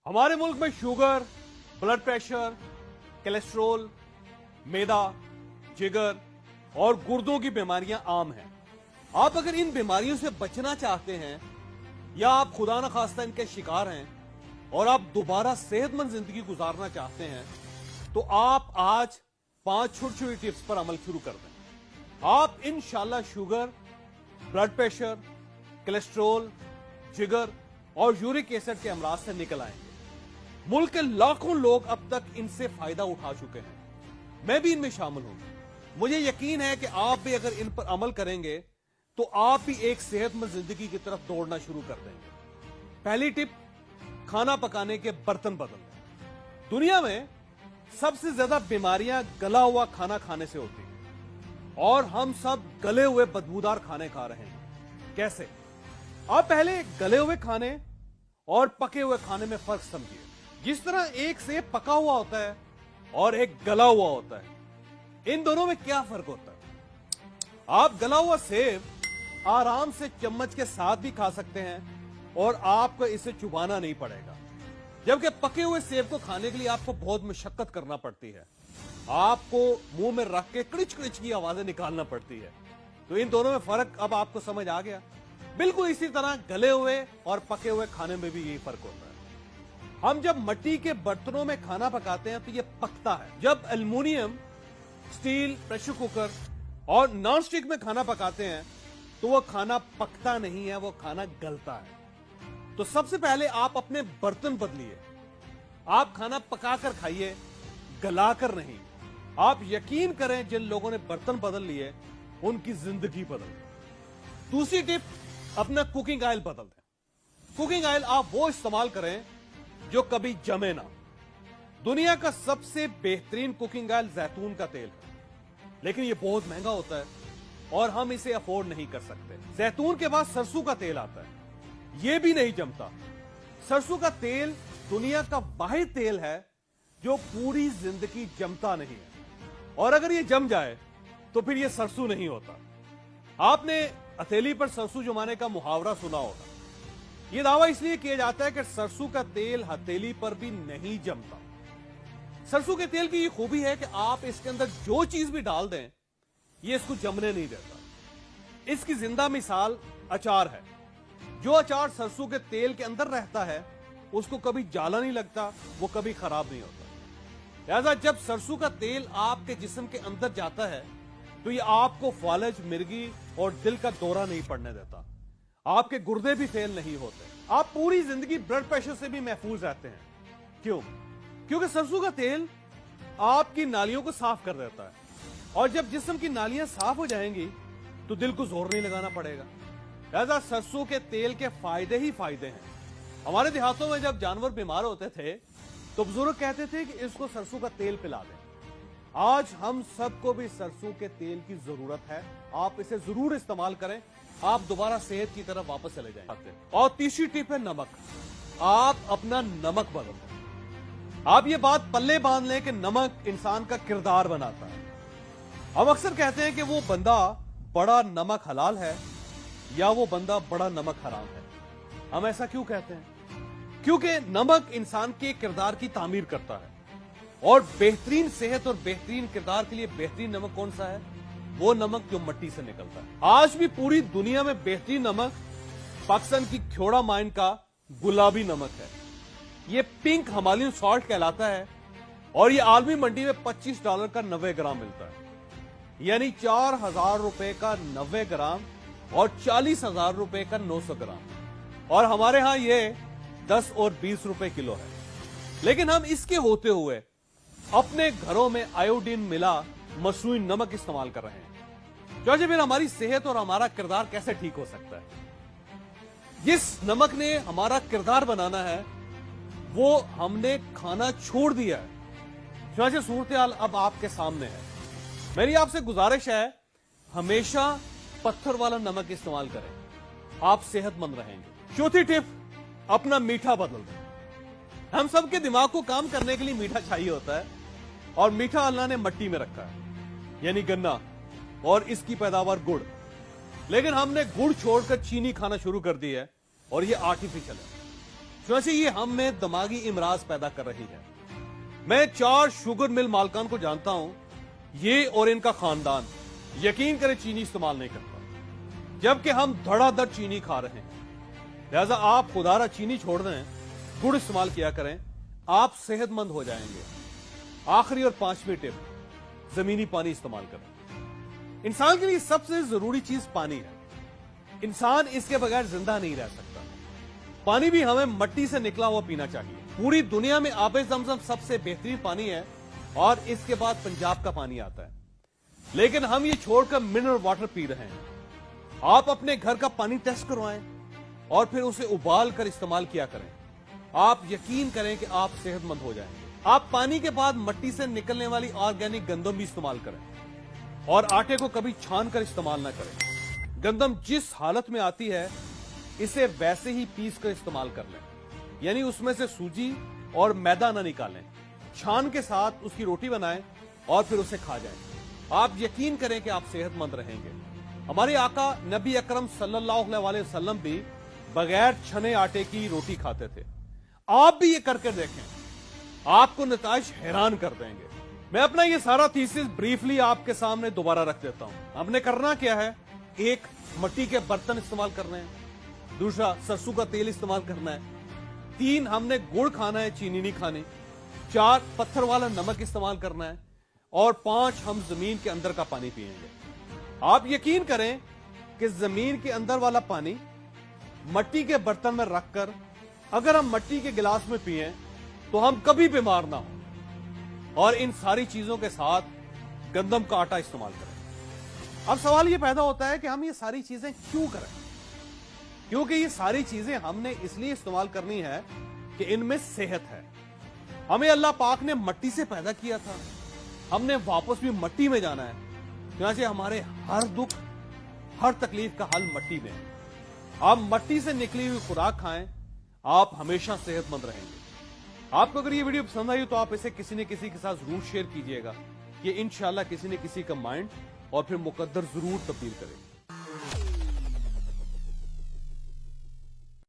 हमारे मुल्क में शुगर, ब्लड प्रेशर, कोलेस्ट्रॉल, मैदा, जिगर और गुर्दों की बीमारियां आम हैं। आप अगर इन बीमारियों से बचना चाहते हैं या आप खुदा न खास्ता इनके शिकार हैं और आप दोबारा सेहतमंद जिंदगी गुजारना चाहते हैं तो आप आज 5 छोटी छोटी टिप्स पर अमल शुरू कर दें। आप इंशाल्लाह शुगर, ब्लड प्रेशर, कोलेस्ट्रॉल, जिगर और यूरिक एसिड के अमराज से निकल आएंगे। मुल्क के लाखों लोग अब तक इनसे फायदा उठा चुके हैं, मैं भी इनमें शामिल हूं। मुझे यकीन है कि आप भी अगर इन पर अमल करेंगे तो आप भी एक सेहतमंद जिंदगी की तरफ दौड़ना शुरू कर देंगे। पहली टिप, खाना पकाने के बर्तन बदल दें। दुनिया में सबसे ज्यादा बीमारियां गला हुआ खाना खाने से होती हैं और हम सब गले हुए बदबूदार खाने खा रहे हैं। कैसे? आप पहले गले हुए खाने और पके हुए खाने में फर्क समझिए। जिस तरह एक सेब पका हुआ होता है और एक गला हुआ होता है, इन दोनों में क्या फर्क होता है? आप गला हुआ सेब आराम से चम्मच के साथ भी खा सकते हैं और आपको इसे चुबाना नहीं पड़ेगा, जबकि पके हुए सेब को खाने के लिए आपको बहुत मशक्कत करना पड़ती है। आपको मुंह में रख के क्रिच क्रिच की आवाजें निकालना पड़ती है। तो इन दोनों में फर्क अब आपको समझ आ गया। बिल्कुल इसी तरह गले हुए और पके हुए खाने में भी यही फर्क होता है। हम जब मिट्टी के बर्तनों में खाना पकाते हैं तो यह पकता है। जब एल्युमिनियम, स्टील, प्रेशर कुकर और नॉन स्टिक में खाना पकाते हैं तो वह खाना पकता नहीं है, वो खाना गलता है। तो सबसे पहले आप अपने बर्तन बदलिए। आप खाना पकाकर खाइए, गलाकर नहीं। आप यकीन करें, जिन लोगों ने बर्तन बदल लिए उनकी जिंदगी बदल गई। दूसरी टिप, अपना कुकिंग ऑयल बदल दें। कुकिंग ऑयल आप वो इस्तेमाल करें जो कभी जमे ना। दुनिया का सबसे बेहतरीन कुकिंग ऑयल जैतून का तेल है, लेकिन यह बहुत महंगा होता है और हम इसे अफोर्ड नहीं कर सकते। जैतून के बाद सरसों का तेल आता है, यह भी नहीं जमता। सरसों का तेल दुनिया का वाहिद तेल है जो पूरी जिंदगी जमता नहीं है, और अगर यह जम जाए तो फिर यह सरसों नहीं होता। आपने हथेली पर सरसों जमाने का मुहावरा सुना होगा। यह दावा इसलिए किया जाता है कि सरसों का तेल हथेली पर भी नहीं जमता। सरसों के तेल की यह खूबी है कि आप इसके अंदर जो चीज भी डाल दें, यह इसको जमने नहीं देता। इसकी जिंदा मिसाल अचार है। जो अचार सरसों के तेल के अंदर रहता है उसको कभी जाला नहीं लगता, वो कभी खराब नहीं होता। लिहाजा जब सरसों का तेल आपके जिस्म के अंदर जाता है तो यह आपको फालज, मिर्गी और दिल का दौरा नहीं पड़ने देता। आपके गुर्दे भी फेल नहीं होते। आप पूरी जिंदगी ब्लड प्रेशर से भी महफूज रहते हैं। क्यों? क्योंकि सरसों का तेल आपकी नालियों को साफ कर देता है, और जब जिस्म की नालियां साफ हो जाएंगी तो दिल को जोर नहीं लगाना पड़ेगा। लिहाजा सरसों के तेल के फायदे ही फायदे हैं। हमारे देहातों में जब जानवर बीमार होते थे तो बुजुर्ग कहते थे कि इसको सरसों का तेल पिला दें। आज हम सबको भी सरसों के तेल की जरूरत है। आप इसे जरूर इस्तेमाल करें, आप दोबारा सेहत की तरफ वापस चले जाएंगे। और तीसरी टिप है नमक। आप अपना नमक बदल दें। आप ये बात पल्ले बांध लें कि नमक इंसान का किरदार बनाता है। हम अक्सर कहते हैं कि वो बंदा बड़ा नमक हलाल है या वो बंदा बड़ा नमक हराम है। हम ऐसा क्यों कहते हैं? क्योंकि नमक इंसान के किरदार की तामीर करता है, और बेहतरीन सेहत और बेहतरीन किरदार के लिए बेहतरीन नमक कौन सा है? वो नमक जो मिट्टी से निकलता है। आज भी पूरी दुनिया में बेहतरीन नमक पाकिस्तान की ख्योड़ा माइन का गुलाबी नमक है। ये पिंक हिमालयन सॉल्ट कहलाता है और ये आलमी मंडी में $25 का 90 ग्राम मिलता है, यानी 4000 रुपए का 90 ग्राम और 40,000 रुपए का 900 ग्राम। और हमारे यहां ये 10 और 20 रुपए किलो है। लेकिन हम इसके होते हुए अपने घरों में आयोडीन मिला मसनूई नमक इस्तेमाल कर रहे हैं। क्योंकि फिर हमारी सेहत और हमारा किरदार कैसे ठीक हो सकता है? जिस नमक ने हमारा किरदार बनाना है वो हमने खाना छोड़ दिया है। क्योंकि सूरत हाल अब आपके सामने है। मेरी आपसे गुजारिश है, हमेशा पत्थर वाला नमक इस्तेमाल करें, आप सेहतमंद रहेंगे। चौथी टिप, अपना मीठा बदल दें। हम सबके दिमाग को काम करने के लिए मीठा चाहिए होता है, और मीठा अल्लाह ने मिट्टी में रखा है, यानी गन्ना, और इसकी पैदावार गुड़। लेकिन हमने गुड़ छोड़कर चीनी खाना शुरू कर दी है और ये आर्टिफिशियल है। चुनाचे ये हम में दिमागी इमराज पैदा कर रही है। मैं 4 शुगर मिल मालकान को जानता हूं, ये और इनका खानदान यकीन करें चीनी इस्तेमाल नहीं करता, जबकि हम धड़ाधड़ चीनी खा रहे हैं। लिहाजा आप खुदारा चीनी छोड़ दें, गुड़ इस्तेमाल किया करें, आप सेहतमंद हो जाएंगे। आखिरी और 5वीं टिप, जमीनी पानी इस्तेमाल करें। इंसान के लिए सबसे जरूरी चीज पानी है। इंसान इसके बगैर जिंदा नहीं रह सकता। पानी भी हमें मट्टी से निकला हुआ पीना चाहिए। पूरी दुनिया में आबे ज़मज़म सबसे बेहतरीन पानी है और इसके बाद पंजाब का पानी आता है, लेकिन हम ये छोड़कर मिनरल वाटर पी रहे हैं। आप अपने घर का पानी टेस्ट करवाएं और फिर उसे उबाल कर इस्तेमाल किया करें। आप यकीन करें कि आप सेहतमंद हो जाएंगे। आप पानी के बाद मट्टी से निकलने वाली ऑर्गेनिक गंदम भी इस्तेमाल करें और आटे को कभी छान कर इस्तेमाल ना करें। गंदम जिस हालत में आती है इसे वैसे ही पीस कर इस्तेमाल कर लें, यानी उसमें से सूजी और मैदा ना निकालें। छान के साथ उसकी रोटी बनाएं और फिर उसे खा जाएं। आप यकीन करें कि आप सेहतमंद रहेंगे। हमारे आका नबी अकरम सल्लल्लाहु अलैहि वसल्लम भी बगैर छने आटे की रोटी खाते थे। आप भी ये करके देखें, आपको नताइज हैरान कर देंगे। मैं अपना ये सारा थीसिस ब्रीफली आपके सामने दोबारा रख देता हूं। हमने करना क्या है, एक मिट्टी के बर्तन इस्तेमाल करने हैं, दूसरा सरसों का तेल इस्तेमाल करना है, 3 हमने गुड़ खाना है, चीनी नहीं खानी, 4 पत्थर वाला नमक इस्तेमाल करना है और 5 हम जमीन के अंदर का पानी पिएंगे। आप यकीन करें कि जमीन के अंदर वाला पानी मट्टी के बर्तन में रखकर अगर हम मट्टी के गिलास में पिएं तो हम कभी बीमार ना हो। और इन सारी चीजों के साथ गंदम का आटा इस्तेमाल करें। अब सवाल यह पैदा होता है कि हम ये सारी चीजें क्यों करें? क्योंकि ये सारी चीजें हमने इसलिए इस्तेमाल करनी है कि इनमें सेहत है। हमें अल्लाह पाक ने मट्टी से पैदा किया था, हमने वापस भी मट्टी में जाना है। चुनांचे हमारे हर दुख, हर तकलीफ का हल मट्टी में है। आप मट्टी से निकली हुई खुराक खाएं, आप हमेशा सेहतमंद रहेंगे। आपको अगर ये वीडियो पसंद आई हो तो आप इसे किसी न किसी के साथ जरूर शेयर कीजिएगा। ये इंशाल्लाह किसी न किसी का माइंड और फिर मुकद्दर जरूर तब्दील करेगा।